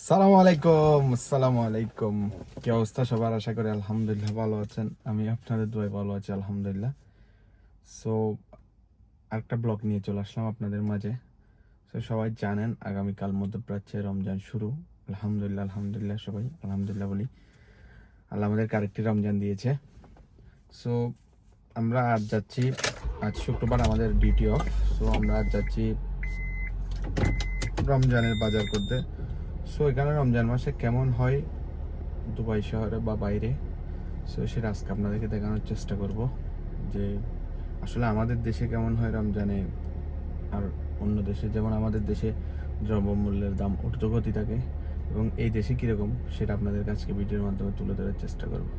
আসসালামু আলাইকুম। কি অবস্থা সবার? আশা করি আলহামদুলিল্লাহ ভালো আছেন। আমি আপনাদের দোয়ায় ভালো আছি আলহামদুলিল্লাহ। সো আরেকটা ব্লগ নিয়ে চলে আসলাম আপনাদের মাঝে। সো সবাই জানেন আগামীকাল মধ্যপ্রাচ্যে রমজান শুরু। আলহামদুলিল্লাহ সবাই আলহামদুলিল্লাহ বলি। আল্লাহ আমাদেরকে আরেকটি রমজান দিয়েছে। সো আমরা আজ যাচ্ছি, আজ শুক্রবার আমাদের ডিউটি অফ। সো আমরা আজ যাচ্ছি রমজানের বাজার করতে। সো এখানে রমজান মাসে কেমন হয় দুবাই শহরে বা বাইরে, সো সেটা আজকে আপনাদেরকে দেখানোর চেষ্টা করব যে আসলে আমাদের দেশে কেমন হয় রমজানে, আর অন্য দেশে যেমন আমাদের দেশে দ্রব্যমূল্যের দাম ঊর্ধ্বগতি থাকে এবং এই দেশে কীরকম সেটা আপনাদের কাছে ভিডিওর মাধ্যমে তুলে ধরার চেষ্টা করব।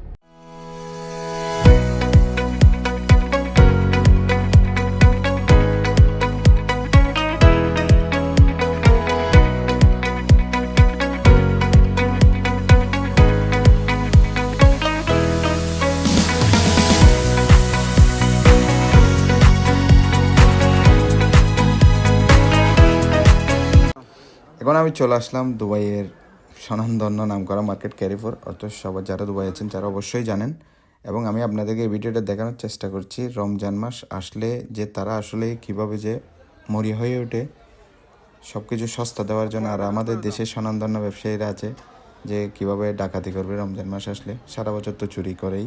এখন আমি চলে আসলাম দুবাইয়ের স্বনামধন্য নামকরা মার্কেট ক্যারিফোর, অর্থাৎ সবাই যারা দুবাই আছেন তারা অবশ্যই জানেন। এবং আমি আপনাদেরকে এই ভিডিওটা দেখানোর চেষ্টা করছি রমজান মাস আসলে যে তারা আসলে কিভাবে যে মরিয়া হয়ে ওঠে সব কিছু সস্তা দেওয়ার জন্য। আর আমাদের দেশে স্বনামধন্য ব্যবসায়ীরা আছে যে কিভাবে ডাকাতি করবে রমজান মাস আসলে। সারা বছর তো চুরি করেই,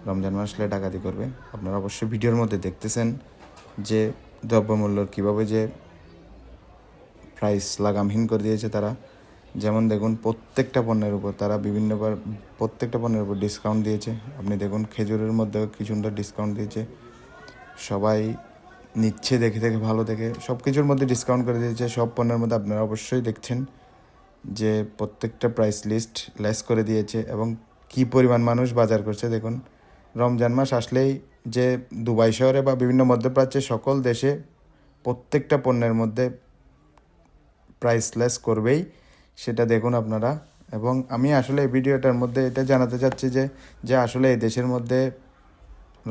রমজান মাস আসলে ডাকাতি করবে। আপনারা অবশ্যই ভিডিওর মধ্যে দেখতেছেন যে দ্রব্যমূল্য কীভাবে যে প্রাইস লাগামহীন করে দিয়েছে তারা। যেমন দেখুন প্রত্যেকটা পণ্যের উপর তারা প্রত্যেকটা পণ্যের উপর ডিসকাউন্ট দিয়েছে। আপনি দেখুন খেজুরের মধ্যেও কি সুন্দর ডিসকাউন্ট দিয়েছে। সবাই নিচ্ছে দেখে দেখে ভালো দেখে সব কিছুর মধ্যে ডিসকাউন্ট করে দিয়েছে। সব পণ্যের মধ্যে আপনারা অবশ্যই দেখছেন যে প্রত্যেকটা প্রাইস লিস্ট লেস করে দিয়েছে এবং কি পরিমাণ মানুষ বাজার করছে দেখুন। রমজান মাস আসলেই যে দুবাই শহরে বা বিভিন্ন মধ্যপ্রাচ্যের সকল দেশে প্রত্যেকটা পণ্যের মধ্যে প্রাইস লেস করবেই, সেটা দেখুন আপনারা। এবং আমি আসলে এই ভিডিওটার মধ্যে এটা জানাতে চাচ্ছি যে আসলে এই দেশের মধ্যে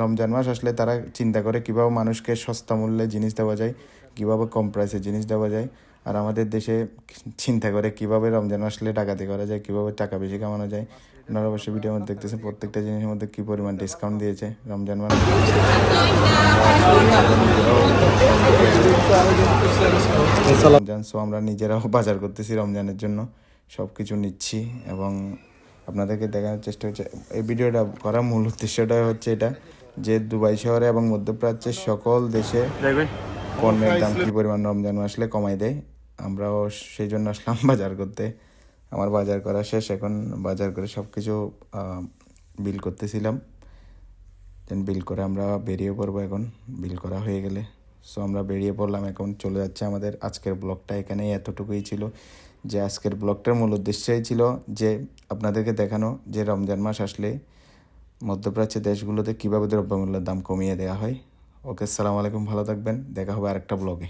রমজান মাস আসলে তারা চিন্তা করে কীভাবে মানুষকে সস্তা মূল্যে জিনিস দেওয়া যায়, কীভাবে কম প্রাইসে জিনিস দেওয়া যায়। আর আমাদের দেশে চিন্তা করে কীভাবে রমজান আসলে ডাকাতি করা যায়, কীভাবে টাকা বেশি কামানো যায়। আপনারা অবশ্যই ভিডিওর মধ্যে দেখতেছেন প্রত্যেকটা জিনিসের মধ্যে কী পরিমাণ ডিসকাউন্ট দিয়েছে রমজান মাস। সো আমরা নিজেরাও বাজার করতেছি রমজানের জন্য, সব কিছু নিচ্ছি এবং আপনাদেরকে দেখানোর চেষ্টা হচ্ছে। এই ভিডিওটা করার মূল উদ্দেশ্যটা হচ্ছে এটা যে দুবাই শহরে এবং মধ্যপ্রাচ্যের সকল দেশে পণ্যের দাম কী পরিমাণ রমজান আসলে কমাই দেয়। আমরাও সেই জন্য আসলাম বাজার করতে। আমার বাজার করা শেষ, এখন বাজার করে সব কিছু বিল করতেছিলাম। দেন বিল করে আমরা বেরিয়ে পড়বো। এখন বিল করা হয়ে গেলে সো আমরা বেরিয়ে পড়লাম, এখন চলে যাচ্ছে আমাদের আজকের ব্লগটা এখানেই এতটুকুই ছিল। যে আজকের ব্লগটার মূল উদ্দেশ্যই ছিল যে আপনাদেরকে দেখানো যে রমজান মাস আসলে মধ্যপ্রাচ্যের দেশগুলোতে কীভাবে দ্রব্যমূল্যের দাম কমিয়ে দেওয়া হয়। ওকে, আসসালামু আলাইকুম, ভালো থাকবেন, দেখা হবে আরেকটা ব্লগে।